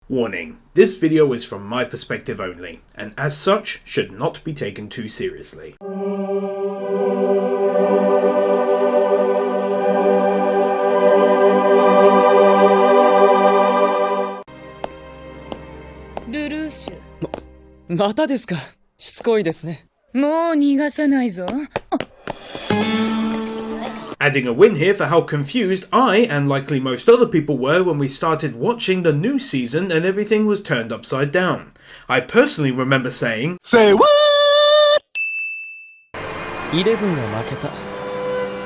Warning, this video is from my perspective only, and as such, should not be taken too seriously. Lelouch. またですか。しつこいですね。もう逃がさないぞ。Adding a win here for how confused I, and likely most other people, were when we started watching the new season and everything was turned upside down. I personally remember saying, "Say what?" 11は負けた。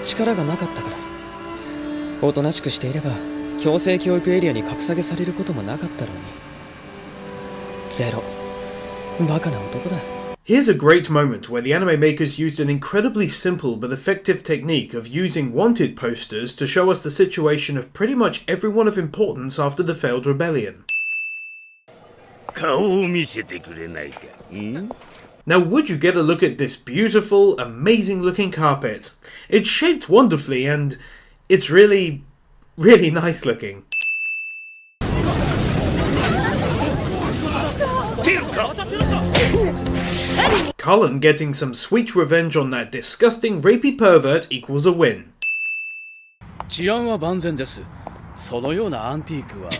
力がなかったから。おとなしくしていれば、強制教育エリアに格下げされることもなかったろうに。ゼロ。バカな男だ。Here's a great moment where the anime makers used an incredibly simple but effective technique of using wanted posters to show us the situation of pretty much everyone of importance after the failed rebellion. Now would you get a look at this beautiful, amazing looking carpet? It's shaped wonderfully and it's really nice looking. Cullen getting some sweet revenge on that disgusting rapey pervert equals a win. 治安は万全です。そのようなアンティークは。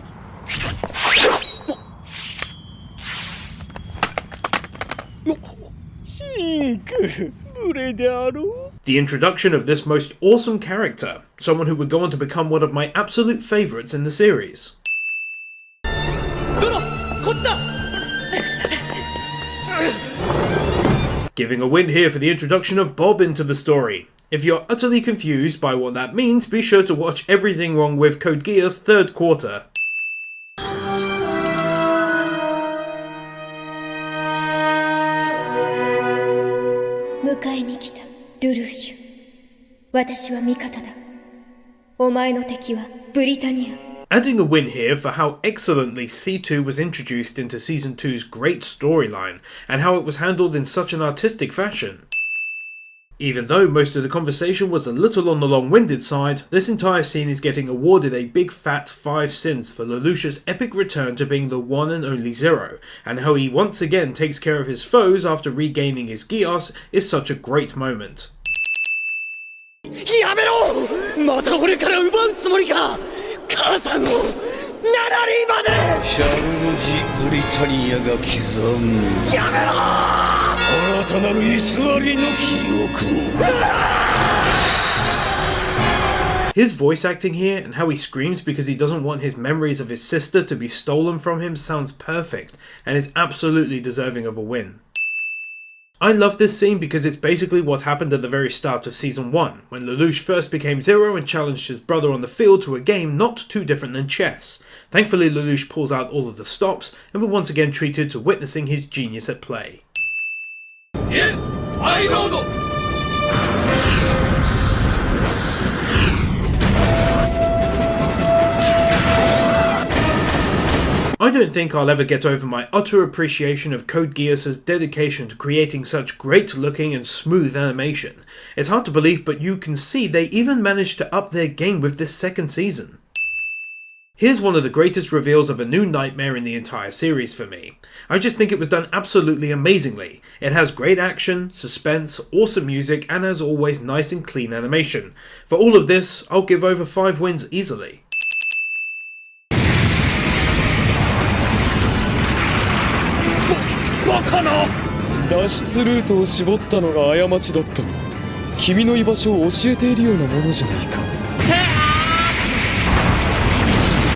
シンク、無礼であろう。The introduction of this most awesome character, someone who would go on to become one of my absolute favourites in the series. ロロ、こっちだ。Giving a win here for the introduction of Bob into the story. If you're utterly confused by what that means, be sure to watch Everything Wrong with Code Geass third quarter. 迎えに来た、ルルーシュ。私は味方だ。お前の敵はブリタニア。Adding a win here for how excellently C2 was introduced into Season 2's great storyline, and how it was handled in such an artistic fashion. Even though most of the conversation was a little on the long-winded side, this entire scene is getting awarded a big fat 5 sins for Lelouch's epic return to being the one and only Zero, and how he once again takes care of his foes after regaining his Geass is such a great moment. やめろ！また俺から奪うつもりか！母さんを7人までシャルロジ・ブリタニアが刻むやめろ新たなる偽りの記憶を His voice acting here and how he screams because he doesn't want his memories of his sister to be stolen from him sounds perfect and is absolutely deserving of a win. I love this scene because it's basically what happened at the very start of Season 1, when Lelouch first became Zero and challenged his brother on the field to a game not too different than chess. Thankfully Lelouch pulls out all of the stops, and we're once again treated to witnessing his genius at play. Yes! I know! I don't think I'll ever get over my utter appreciation of Code Geass's dedication to creating such great looking and smooth animation. It's hard to believe, but you can see they even managed to up their game with this second season. Here's one of the greatest reveals of a new nightmare in the entire series for me. I just think it was done absolutely amazingly. It has great action, suspense, awesome music, and as always nice and clean animation. For all of this, I'll give over 5 wins easily. バカな脱出ルートを絞ったのが過ちだった。君の居場所を教えているようなものじゃないか。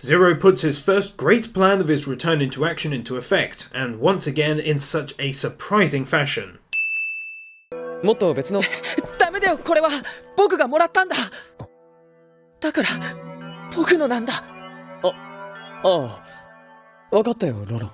Zero puts his first great plan of his return into action into effect, and once again in such a surprising fashion. もっと別の。ダメだよ、これは僕がもらったんだ。だから僕のなんだ。ああ、わかったよ、ロロ。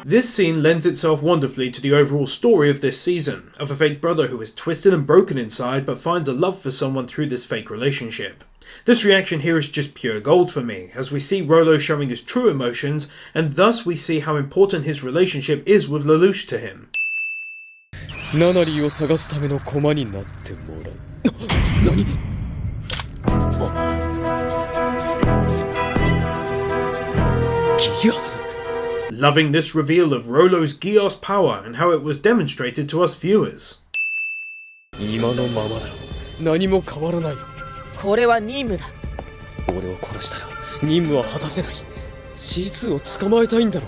This scene lends itself wonderfully to the overall story of this season, of a fake brother who is twisted and broken inside but finds a love for someone through this fake relationship. This reaction here is just pure gold for me, as we see Rolo showing his true emotions, and thus we see how important his relationship is with Lelouch to him. ナナリーを探すための駒になってもらう。何？ Geass. Loving this reveal of Rollo's Geass power and how it was demonstrated to us viewers. 今のままだ。何も変わらない。これは任務だ。俺を殺したら任務は果たせない。C2 を捕まえたいんだろ。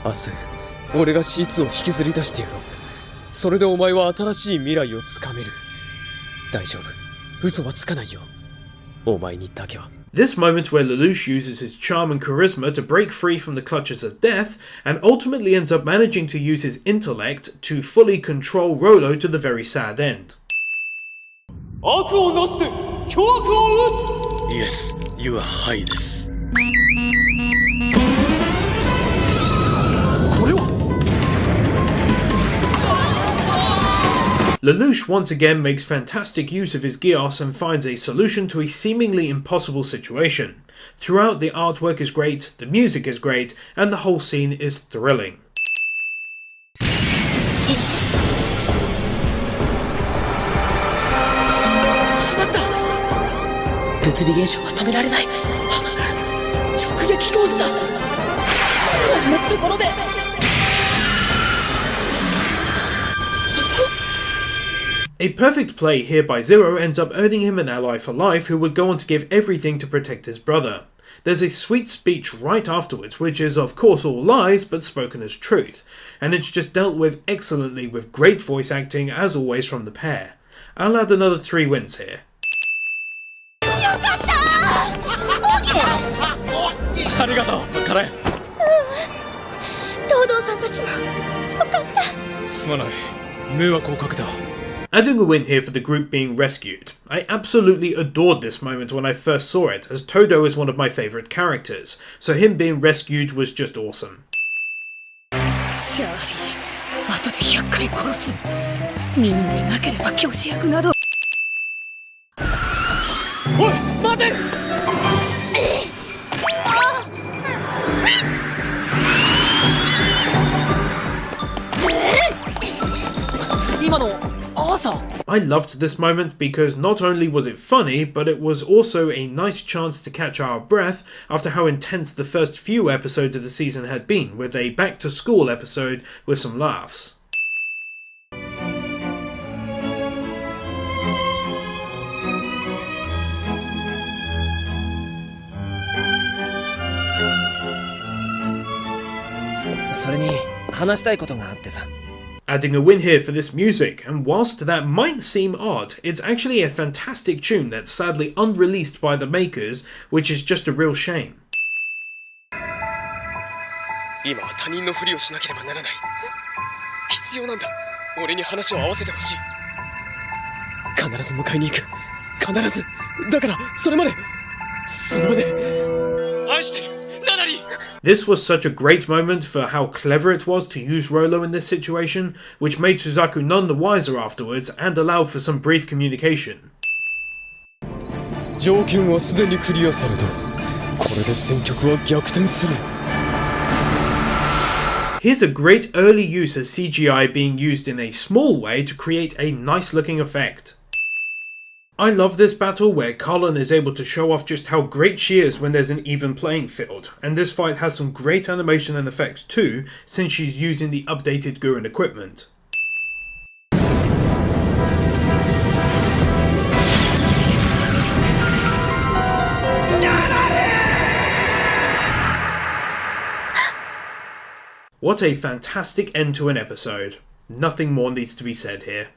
明日、俺が C2 を引きずり出してやろう。それでお前は新しい未来をつかめる。大丈夫。嘘はつかないよ。お前にだけは。This moment where Lelouch uses his charm and charisma to break free from the clutches of death, and ultimately ends up managing to use his intellect to fully control Rollo to the very sad end. 悪をなして巨悪を撃つ Yes, you are highness. これは Lelouch once again makes fantastic use of his Geass and finds a solution to a seemingly impossible situation. Throughout, the artwork is great, the music is great, and the whole scene is thrilling. しまった。物理現象は止められない。直撃コースだ。こんなところで。A perfect play here by Zero ends up earning him an ally for life who would go on to give everything to protect his brother. There's a sweet speech right afterwards which is of course all lies but spoken as truth, and it's just dealt with excellently with great voice acting as always from the pair. I'll add another 3 wins here. ありがとう、カレン。東堂さんたちもよかった。すまない。迷惑をかけた。Adding a win here for the group being rescued. I absolutely adored this moment when I first saw it, as Todo is one of my favourite characters, so him being rescued was just awesome. シャーリー、後で100回殺す。任務でなければ教師役など。おい、待て！今の朝。I loved this moment because not only was it funny, but it was also a nice chance to catch our breath after how intense the first few episodes of the season had been, with a back to school episode with some laughs. Adding a win here for this music, and whilst that might seem odd, it's actually a fantastic tune that's sadly unreleased by the makers, which is just a real shame. 今は他人のふりをしなければならない。必要なんだ。俺に話を合わせてほしい。必ず迎えに行く。必ず。だからそれまで愛してる。This was such a great moment for how clever it was to use Rollo in this situation, which made Suzaku none the wiser afterwards and allowed for some brief communication. 条件はすでにクリアされた。これで戦局は逆転する。Here's a great early use of CGI being used in a small way to create a nice looking effect. I love this battle where Colin is able to show off just how great she is when there's an even playing field, and this fight has some great animation and effects too, since she's using the updated Gurren equipment. What a fantastic end to an episode. Nothing more needs to be said here.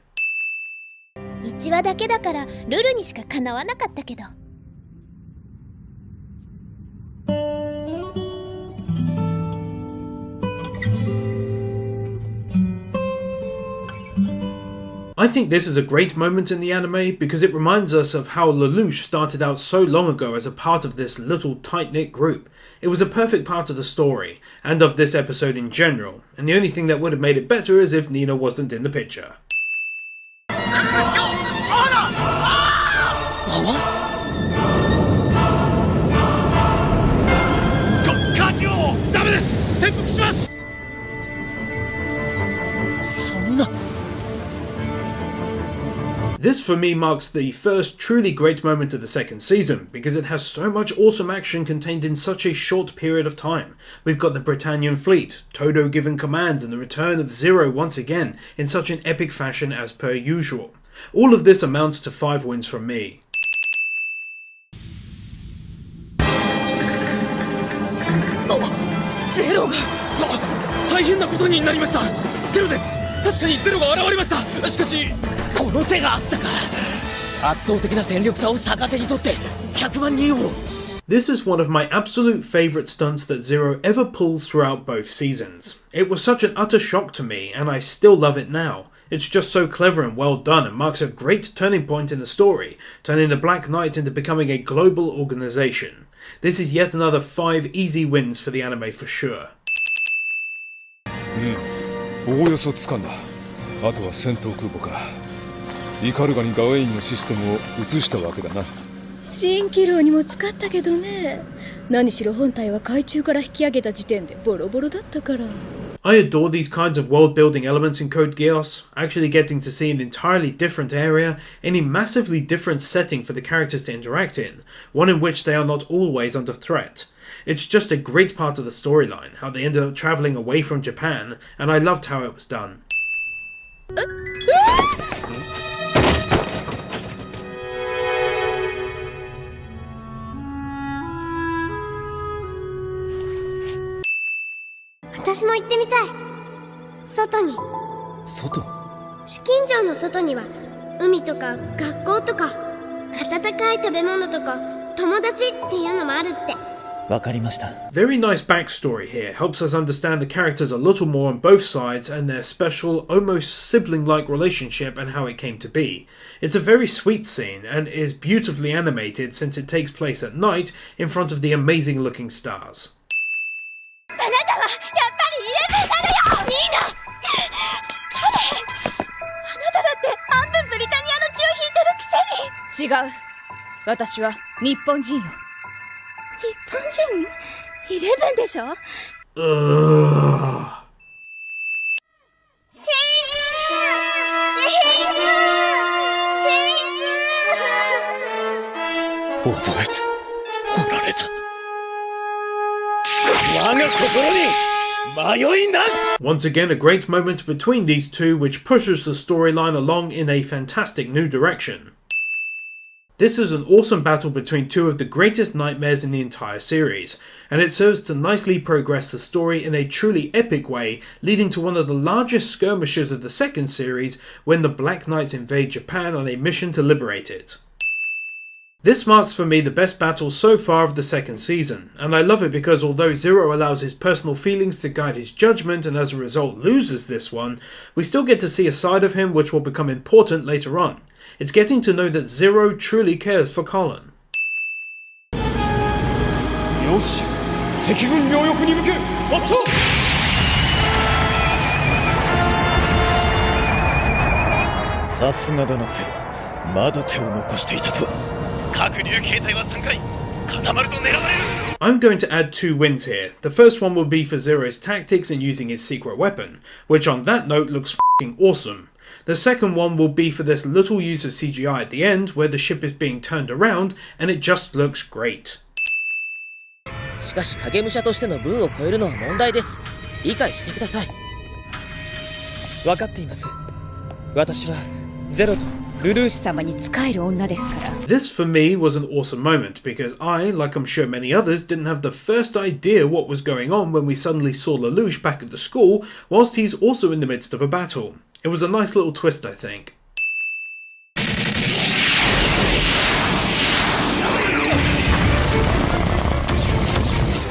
1話だけだからルルにしかかなわなかったけど。I think this is a great moment in the anime because it reminds us of how Lelouch started out so long ago as a part of this little tight-knit group. It was a perfect part of the story, and of this episode in general, and the only thing that would have made it better is if Nina wasn't in the picture. This for me marks the first truly great moment of the second season, because it has so much awesome action contained in such a short period of time. We've got the Britannian fleet, Todo giving commands, and the return of Zero once again in such an epic fashion as per usual. All of this amounts to 5 wins from me. Zero が大変なことになりました。ゼロです。確かにゼロが現れました。しかしこの手があったか。圧倒的な戦力差を逆手にとって100万人を。This is one of my absolute favourite stunts that Zero ever pulled throughout both seasons. It was such an utter shock to me, and I still love it now. It's just so clever and well done, and marks a great turning point in the story, turning the Black Knight into becoming a global organisation. This is yet another 5 easy wins for the anime for sure. おおよそ掴んだ。あとは戦闘空母か。イカルガにガウェインのシステムを移したわけだな。蜃気楼にも使ったけどね。何しろ本体は海中から引き上げた時点でボロボロだったから。I adore these kinds of world-building elements in Code Geass, actually getting to see an entirely different area, in a massively different setting for the characters to interact in, one in which they are not always under threat. It's just a great part of the storyline, how they ended up travelling away from Japan, and I loved how it was done. 私も行ってみたい。外に。外？近所の外には海とか学校とか温かい食べ物とか友達っていうのもあるって。わかりました。Very nice backstory here, helps us understand the characters a little more on both sides and their special, almost sibling-like relationship and how it came to be. It's a very sweet scene and is beautifully animated since it takes place at night in front of the amazing-looking stars. あなたはやっぱりイレブンなのよ。ニーナ。彼。あなただって半分ブリタニアの血を引いてるくせに。違う。私は日本人よ。日本人？イレブンでしょ？覚えておられた。我が心に迷いなし。 Once again, a great moment between these two which pushes the storyline along in a fantastic new direction. This is an awesome battle between two of the greatest nightmares in the entire series, and it serves to nicely progress the story in a truly epic way, leading to one of the largest skirmishes of the second series when the Black Knights invade Japan on a mission to liberate it. This marks for me the best battle so far of the second season, and I love it because although Zero allows his personal feelings to guide his judgment and as a result loses this one, we still get to see a side of him which will become important later on. It's getting to know that Zero truly cares for Colin. よし、敵軍両翼に向け発射。さすがだなゼロ。まだ手を残していたと。各竜形態は3回固まると狙われる。 I'm going to add 2 wins here. The first one will be for Zero's tactics in using his secret weapon, which on that note looks f***ing awesome. The second one will be for this little use of CGI at the end where the ship is being turned around and it just looks great. しかし影武者としての分を超えるのは問題です。理解してください。わかっています。私はゼロとルルーシュ様に仕える女ですから。 This for me was an awesome moment because I, like I'm sure many others, didn't have the first idea what was going on when we suddenly saw Lelouch back at the school whilst he's also in the midst of a battle. It was a nice little twist, I think.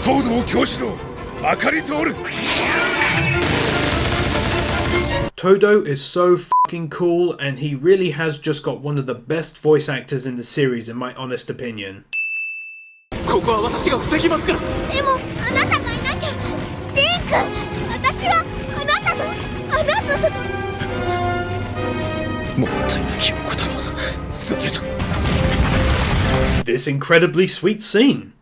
東堂教師の明かりとおる。 Todo is so fucking cool and he really has just got one of the best voice actors in the series in my honest opinion. ここは私が防ぎますから。でもあなたがいなきゃシンくん、私はあなたの。もったいなきお言葉。それと This incredibly sweet scene.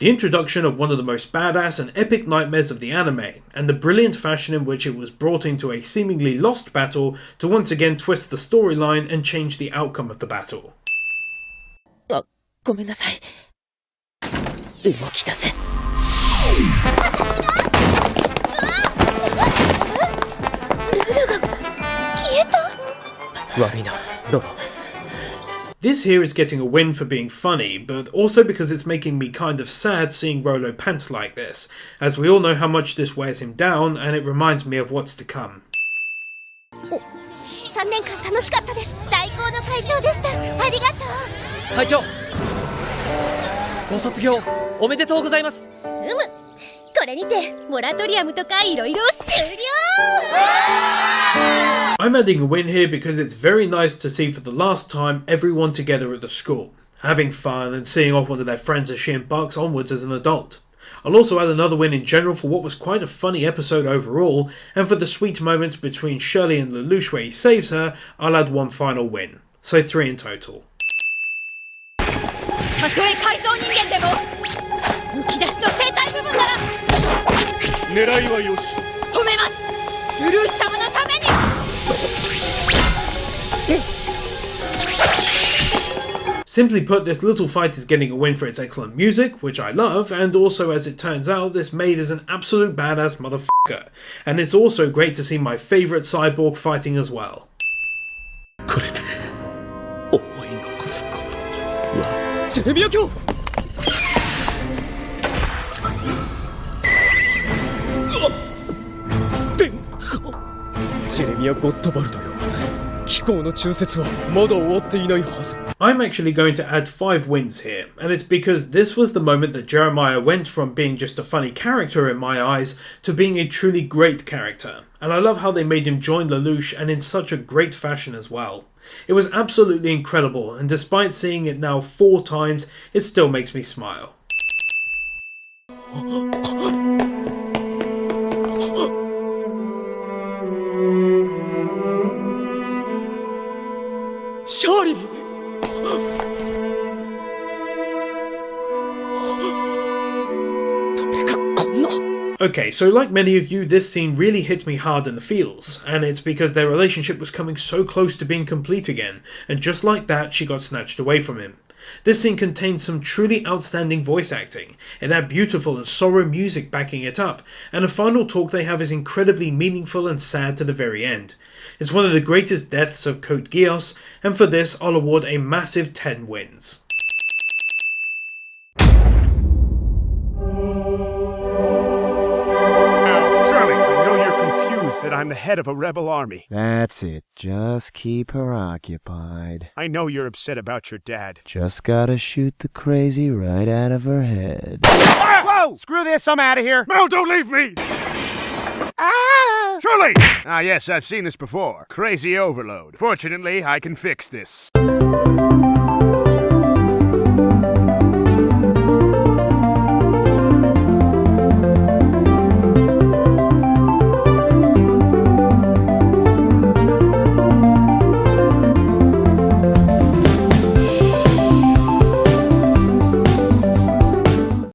The introduction of one of the most badass and epic nightmares of the anime, and the brilliant fashion in which it was brought into a seemingly lost battle to once again twist the storyline and change the outcome of the battle. ごめんなさい。動き出せ。ルルが消えた。悪いな、ロロ。 This here is getting a win for being funny, but also because it's making me kind of sad seeing Rolo pant like this, as we all know how much this wears him down, and it reminds me of what's to come. 3年間楽しかったです。最高の会長でした。ありがとう。会長、ご卒業おめでとうございます。これにてモラトリアムとかいろいろ終了。 I'm adding a win here because it's very nice to see for the last time everyone together at the school, having fun and seeing off one of their friends as she embarks onwards as an adult. I'll also add another win in general for what was quite a funny episode overall, and for the sweet moment between Shirley and Lelouch where he saves her, I'll add one final win. So 3 in total. たとえ改造人間でもむき出しの生体部分なら狙いはよし。止めます。ルルーシ様のために。 Simply put, this little fight is getting a win for its excellent music, which I love, and also as it turns out, this maid is an absolute badass motherfucker. And it's also great to see my favourite cyborg fighting as well. これで思い残すことは。ジェミア卿。ジェレミア・ゴッドバルドよ。機構の中節はまだ終わっていないはず。 I'm actually going to add 5 wins here, and it's because this was the moment that Jeremiah went from being just a funny character in my eyes to being a truly great character, and I love how they made him join Lelouch and in such a great fashion as well. It was absolutely incredible, and despite seeing it now 4 times, it still makes me smile. Charlie! Okay, so like many of you, this scene really hit me hard in the feels, and it's because their relationship was coming so close to being complete again, and just like that, she got snatched away from him. This scene contains some truly outstanding voice acting, and that beautiful and sorrow music backing it up, and the final talk they have is incredibly meaningful and sad to the very end. It's one of the greatest deaths of Code Geass, and for this I'll award a massive 10 wins. That I'm the head of a rebel army. That's it. Just keep her occupied. I know you're upset about your dad. Just gotta shoot the crazy right out of her head. Ah! Whoa! Screw this, I'm out of here. No, don't leave me! Ah! Shirley! Ah, yes, I've seen this before. Crazy overload. Fortunately, I can fix this.